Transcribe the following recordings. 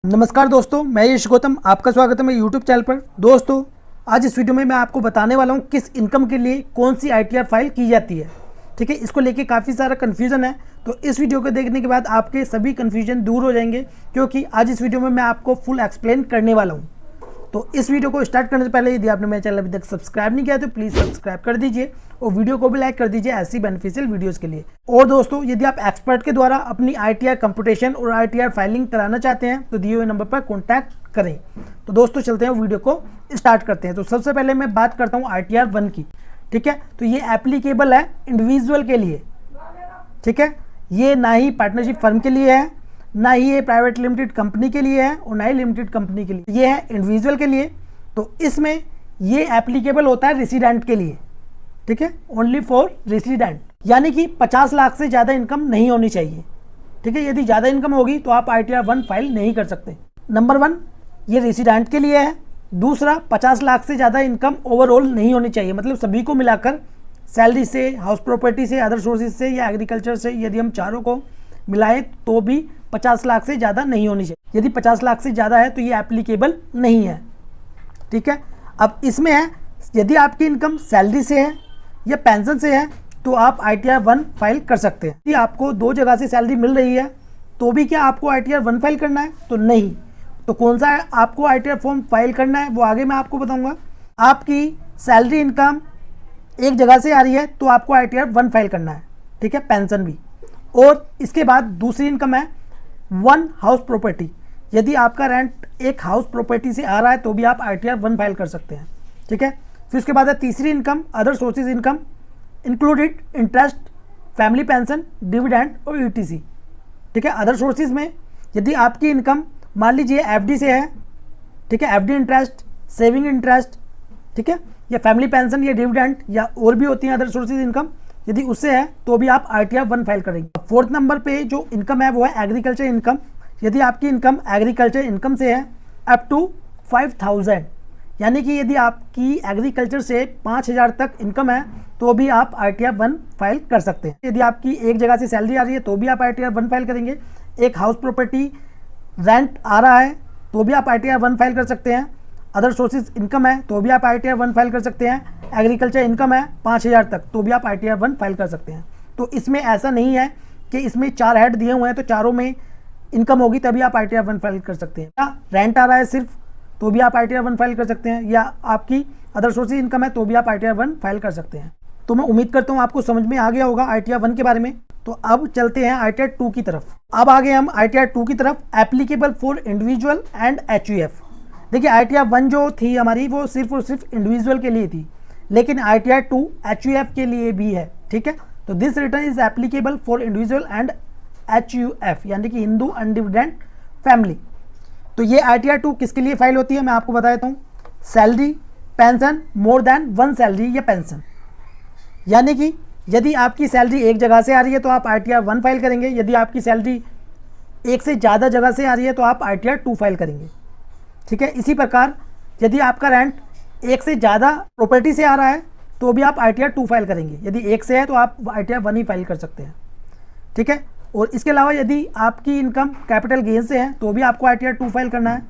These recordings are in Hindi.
नमस्कार दोस्तों, मैं यश गौतम, आपका स्वागत है मेरे यूट्यूब चैनल पर। दोस्तों, आज इस वीडियो में मैं आपको बताने वाला हूं किस इनकम के लिए कौन सी ITR फाइल की जाती है। ठीक है, इसको लेके काफ़ी सारा कन्फ्यूज़न है, तो इस वीडियो को देखने के बाद आपके सभी कन्फ्यूजन दूर हो जाएंगे, क्योंकि आज इस वीडियो में मैं आपको फुल एक्सप्लेन करने वाला हूँ। तो इस वीडियो को स्टार्ट करने से पहले यदि आपने मेरे चैनल अभी तक सब्सक्राइब नहीं किया तो प्लीज़ सब्सक्राइब कर दीजिए और वीडियो को भी लाइक कर दीजिए ऐसी बेनिफिशियल वीडियोस के लिए। और दोस्तों, यदि आप एक्सपर्ट के द्वारा अपनी ITR कंप्यूटेशन और ITR फाइलिंग कराना चाहते हैं तो दिए हुए नंबर पर कॉन्टैक्ट करें। तो दोस्तों, चलते हैं वीडियो को स्टार्ट करते हैं। तो सबसे पहले मैं बात करता हूँ ITR 1 की। ठीक है, तो ये एप्लीकेबल है इंडिविजुअल के लिए। ठीक है, ये ना ही पार्टनरशिप फर्म के लिए है, ना ही ये प्राइवेट लिमिटेड कंपनी के लिए है और ना ही लिमिटेड कंपनी के लिए। ये है इंडिविजुअल के लिए। तो इसमें ये एप्लीकेबल होता है रेसिडेंट के लिए। ठीक है, ओनली फॉर रेसिडेंट, यानी कि 50 लाख से ज़्यादा इनकम नहीं होनी चाहिए। ठीक है, यदि ज़्यादा इनकम होगी तो आप ITR 1 फाइल नहीं कर सकते। नंबर 1 ये रेसिडेंट के लिए है। दूसरा, 50 लाख से ज़्यादा इनकम ओवरऑल नहीं होनी चाहिए, मतलब सभी को मिलाकर, सैलरी से, हाउस प्रॉपर्टी से, अदर सोर्सेज से या एग्रीकल्चर से, यदि हम चारों को मिलाएं तो भी 50 लाख से ज़्यादा नहीं होनी चाहिए। यदि 50 लाख से ज़्यादा है तो ये एप्लीकेबल नहीं है। ठीक है, अब इसमें है यदि आपकी इनकम सैलरी से है या पेंशन से है तो आप ITR 1 फाइल कर सकते हैं। यदि आपको 2 जगह से सैलरी मिल रही है तो भी क्या आपको ITR 1 फाइल करना है? तो नहीं। तो कौन सा आपको ITR फॉर्म फाइल करना है वो आगे मैं आपको बताऊंगा। आपकी सैलरी इनकम एक जगह से आ रही है तो आपको ITR 1 फाइल करना है। ठीक है, पेंशन भी। और इसके बाद दूसरी इनकम है 1 हाउस प्रॉपर्टी। यदि आपका रेंट एक हाउस प्रॉपर्टी से आ रहा है तो भी आप ITR 1 फाइल कर सकते हैं। ठीक है, फिर उसके बाद है तीसरी income other sources income, included interest, family pension, dividend और ETC। ठीक है, अदर सोर्सेज में यदि आपकी इनकम मान लीजिए FD से है, ठीक है, FD इंटरेस्ट, सेविंग इंटरेस्ट, ठीक है, या फैमिली पेंशन या डिविडेंड या और भी होती हैं अदर सोर्सेज इनकम, यदि उससे है तो भी आप ITR 1 फाइल करेंगे। 4th नंबर पे जो इनकम है वो है एग्रीकल्चर इनकम। यदि आपकी इनकम एग्रीकल्चर इनकम से है अप टू 5000, यानी कि यदि आपकी एग्रीकल्चर से 5000 तक इनकम है तो भी आप ITR 1 फाइल कर सकते हैं। यदि आपकी एक जगह से सैलरी आ रही है तो भी आप ITR 1 फाइल करेंगे। एक हाउस प्रॉपर्टी रेंट आ रहा है तो भी आप ITR 1 फाइल कर सकते हैं। अदर सोर्सेज इनकम है तो भी आप ITR 1 फाइल कर सकते हैं। एग्रीकल्चर इनकम है 5000 तक तो भी आप ITR 1 फाइल कर सकते हैं। तो इसमें ऐसा नहीं है कि इसमें 4 हेड दिए हुए हैं तो चारों में इनकम होगी तभी आप ITR 1 फाइल कर सकते हैं। या रेंट आ रहा है सिर्फ तो भी आप ITR 1 फाइल कर सकते हैं, या आपकी अदर सोर्सेज इनकम है तो भी आप ITR 1 फाइल कर सकते हैं। तो मैं उम्मीद करता हूँ आपको समझ में आ गया होगा ITR 1 के बारे में। तो अब चलते हैं ITR 2 की तरफ। अब आ गए हम ITR 2 की तरफ, applicable for individual and HUF। देखिए, ITR 1 जो थी हमारी वो सिर्फ और सिर्फ इंडिविजुअल के लिए थी, लेकिन ITR 2 HUF के लिए भी है। ठीक है, तो this return is applicable for individual and HUF, यानी कि हिंदू अनडिविडेंड फैमिली। तो ये ITR 2 किसके लिए फाइल होती है मैं आपको बता देता हूँ। Salary, pension, more than 1 salary या पेंशन, यानी कि यदि आपकी सैलरी एक जगह से आ रही है तो आप ITR 1 फाइल करेंगे। यदि आपकी सैलरी एक से ज़्यादा जगह से आ रही है तो आप ITR 2 फाइल करेंगे। ठीक है, इसी प्रकार यदि आपका रेंट एक से ज़्यादा प्रॉपर्टी से आ रहा है तो भी आप ITR 2 फाइल करेंगे। यदि एक से है तो आप ITR 1 ही फाइल कर सकते हैं। ठीक है, और इसके अलावा यदि आपकी इनकम कैपिटल गेन से है तो भी आपको ITR 2 फाइल करना है,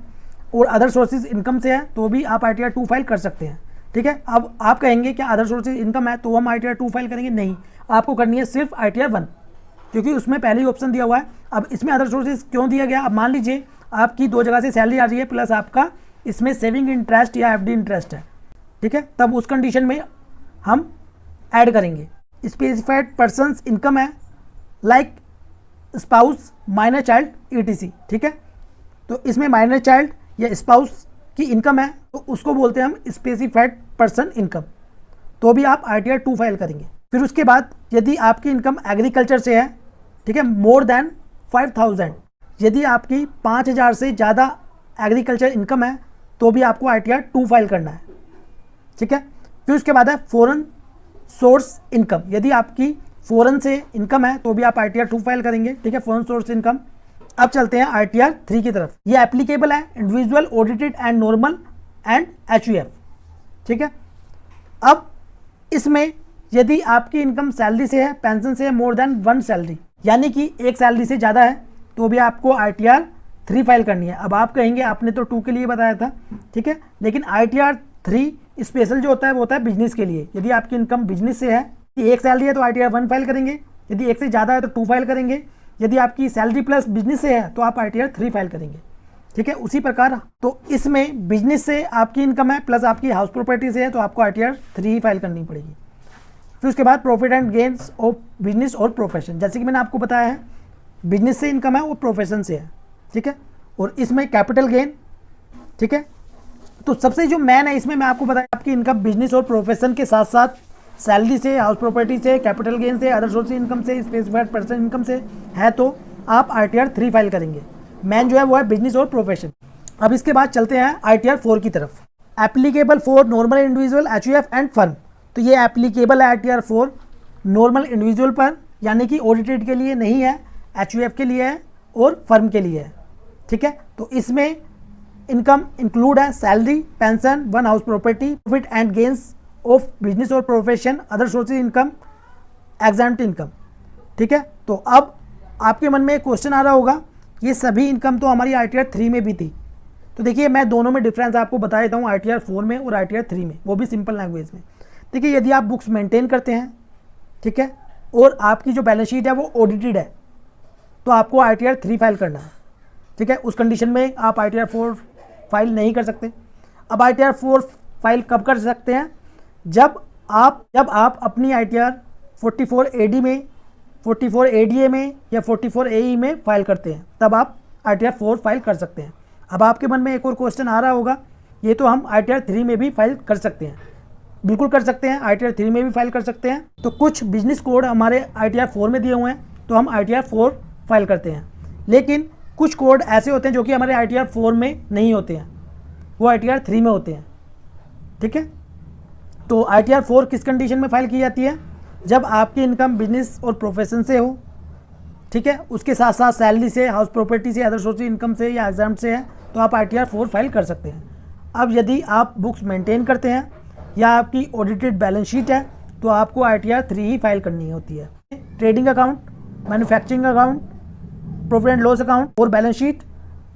और अदर सोर्सेज इनकम से है तो भी आप ITR 2 फाइल कर सकते हैं। ठीक है, अब आप कहेंगे क्या अदर सोर्सेज इनकम है तो हम ITR 2 फाइल करेंगे? नहीं, आपको करनी है सिर्फ ITR 1, क्योंकि उसमें पहले ही ऑप्शन दिया हुआ है। अब इसमें अदर सोर्सेज क्यों दिया गया? अब मान लीजिए आपकी 2 जगह से सैलरी आ रही है प्लस आपका इसमें सेविंग इंटरेस्ट या FD इंटरेस्ट है। ठीक है, तब उस कंडीशन में हम ऐड करेंगे। स्पेसिफाइड पर्सनस इनकम है like spouse, minor child, ETC। ठीक है, तो इसमें माइनर चाइल्ड या स्पाउस की इनकम है तो उसको बोलते हैं हम स्पेसिफाइड पर्सन इनकम, तो भी आप ITR 2 फाइल करेंगे। फिर उसके बाद यदि आपकी इनकम एग्रीकल्चर से है, ठीक है, मोर देन 5000, यदि आपकी 5000 से ज़्यादा एग्रीकल्चर इनकम है तो भी आपको ITR 2 फाइल करना है। ठीक है, फिर उसके बाद है फॉरेन सोर्स इनकम। यदि आपकी फॉरेन से इनकम है तो भी आप ITR 2 फाइल करेंगे। ठीक है, फॉरेन सोर्स इनकम। अब चलते हैं ITR 3 की तरफ। ये एप्लीकेबल है individual, audited and normal and HUF। ठीक है, अब इसमें यदि आपकी इनकम सैलरी से है, पेंशन से है, मोर देन 1 सैलरी, यानी कि एक सैलरी से ज़्यादा है तो भी आपको ITR 3 फाइल करनी है। अब आप कहेंगे आपने तो 2 के लिए बताया था, ठीक है, लेकिन ITR 3 स्पेशल जो होता है वो होता है बिजनेस के लिए। यदि आपकी इनकम बिजनेस से है, एक सैलरी है तो ITR 1 फाइल करेंगे, यदि एक से ज़्यादा है तो 2 फाइल करेंगे, यदि आपकी सैलरी प्लस बिजनेस से है तो आप ITR 3 फाइल करेंगे, ठीक है। उसी प्रकार तो इसमें बिजनेस से आपकी इनकम है प्लस आपकी हाउस प्रॉपर्टी से है तो आपको ITR 3 फाइल करनी पड़ेगी। फिर उसके बाद profit and gains of business और प्रोफेशन, जैसे कि मैंने आपको बताया है बिजनेस से इनकम है वो प्रोफेशन से है, ठीक है, और इसमें कैपिटल गेन, ठीक है। तो सबसे जो मेन है इसमें मैं आपको बताया आपकी इनकम बिजनेस और प्रोफेशन के साथ साथ सैलरी से, हाउस प्रॉपर्टी से, कैपिटल गेन से, अदर सोर्स इनकम से, स्पेसिफाइड पर्सन इनकम से है तो आप ITR 3 फाइल करेंगे। मेन जो है वो है बिजनेस और प्रोफेशन। अब इसके बाद चलते हैं ITR 4 की तरफ। Applicable for normal individual, HUF and firm. तो ये एप्लीकेबल है ITR 4 नॉर्मल इंडिविजुअल पर, यानी कि ऑडिटेड के लिए नहीं है, HUF के लिए है और फर्म के लिए है, ठीक है। तो इसमें इनकम इंक्लूड है salary, pension, one house property, profit and gains of business और profession, other sources income, exempt income, ठीक है। तो अब आपके मन में एक क्वेश्चन आ रहा होगा, ये सभी इनकम तो हमारी ITR 3 में भी थी। तो देखिए मैं दोनों में डिफरेंस आपको बता देता हूँ, ITR 4 में और ITR 3 में, वो भी सिंपल लैंग्वेज में। देखिए यदि आप बुक्स मेंटेन करते हैं, ठीक है, और आपकी जो बैलेंस शीट है वो ऑडिटेड है तो आपको ITR 3 फाइल करना है, ठीक है। उस कंडीशन में आप ITR 4 फाइल नहीं कर सकते। अब ITR 4 फाइल कब कर सकते हैं? जब आप अपनी ITR 44 AD में, 44 ADA में या 44 AE में फाइल करते हैं, तब आप ITR 4 फाइल कर सकते हैं। अब आपके मन में एक और क्वेश्चन आ रहा होगा, ये तो हम ITR 3 में भी फाइल कर सकते हैं। बिल्कुल कर सकते हैं, ITR 3 में भी फाइल कर सकते हैं। तो कुछ बिजनेस कोड हमारे ITR 4 में दिए हुए हैं तो हम ITR 4 फाइल करते हैं, लेकिन कुछ कोड ऐसे होते हैं जो कि हमारे ITR 4 में नहीं होते हैं, वो ITR 3 में होते हैं, ठीक है। तो ITR 4 किस कंडीशन में फाइल की जाती है? जब आपकी इनकम बिजनेस और प्रोफेशन से हो, ठीक है, उसके साथ साथ सैलरी से, हाउस प्रॉपर्टी से, अदर सोर्स इनकम से या एग्जाम्प्ट से है तो आप ITR 4 फाइल कर सकते हैं। अब यदि आप बुक्स मेंटेन करते हैं या आपकी ऑडिटेड बैलेंस शीट है तो आपको ITR 3 ही फाइल करनी होती है। Trading account, manufacturing account, profit and loss account और बैलेंस शीट,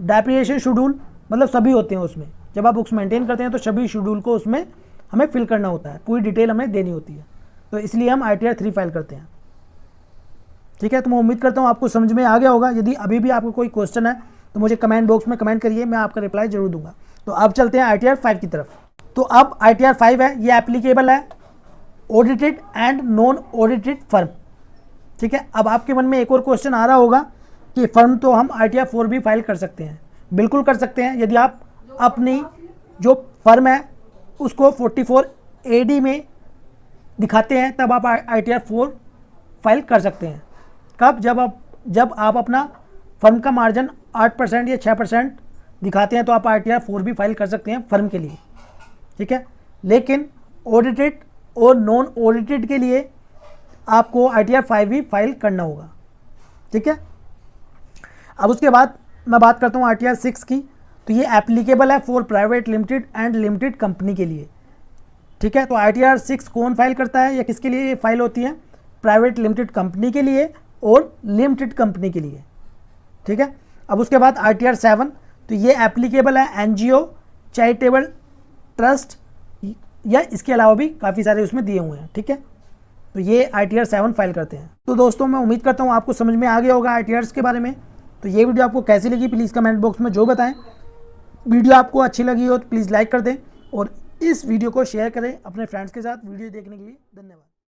डेप्रिसिएशन शेड्यूल, मतलब सभी होते हैं उसमें। जब आप बुक्स मेंटेन करते हैं तो सभी शेड्यूल को उसमें हमें फिल करना होता है, पूरी डिटेल हमें देनी होती है, तो इसलिए हम ITR 3 फाइल करते हैं, ठीक है। तो मैं उम्मीद करता हूँ आपको समझ में आ गया होगा। यदि अभी भी आपको कोई क्वेश्चन है तो मुझे कमेंट बॉक्स में कमेंट करिए, मैं आपका रिप्लाई जरूर दूंगा। तो अब चलते हैं ITR 5 की तरफ। तो अब ITR 5 है, ये एप्लीकेबल है audited and non audited firm, ठीक है। अब आपके मन में एक और क्वेश्चन आ रहा होगा कि फर्म तो हम ITR 4 भी फाइल कर सकते हैं। बिल्कुल कर सकते हैं, यदि आप अपनी जो फर्म है उसको 44 AD में दिखाते हैं तब आप ITR 4 फाइल कर सकते हैं। कब? जब आप अपना फर्म का मार्जिन 8% या 6% दिखाते हैं तो आप ITR 4 भी फाइल कर सकते हैं फर्म के लिए, ठीक है। लेकिन ऑडिटेड और नॉन ऑडिटेड के लिए आपको ITR 5 भी फाइल करना होगा, ठीक है। अब उसके बाद मैं बात करता हूँ ITR 6 की। तो ये एप्लीकेबल है for private limited and limited company के लिए, ठीक है। तो ITR 6 कौन फाइल करता है या किसके लिए ये फाइल होती है? प्राइवेट लिमिटेड कंपनी के लिए और लिमिटेड कंपनी के लिए, ठीक है। अब उसके बाद ITR 7, तो ये एप्लीकेबल है NGO, चैरिटेबल ट्रस्ट या इसके अलावा भी काफ़ी सारे उसमें दिए हुए हैं, ठीक है। तो ये ITR 7 फाइल करते हैं। तो दोस्तों मैं उम्मीद करता हूँ आपको समझ में आ गया होगा ITRs के बारे में। तो ये वीडियो आपको कैसी लगी प्लीज़ कमेंट बॉक्स में जो बताएं। वीडियो आपको अच्छी लगी हो तो प्लीज़ लाइक कर दें और इस वीडियो को शेयर करें अपने फ्रेंड्स के साथ। वीडियो देखने के लिए धन्यवाद।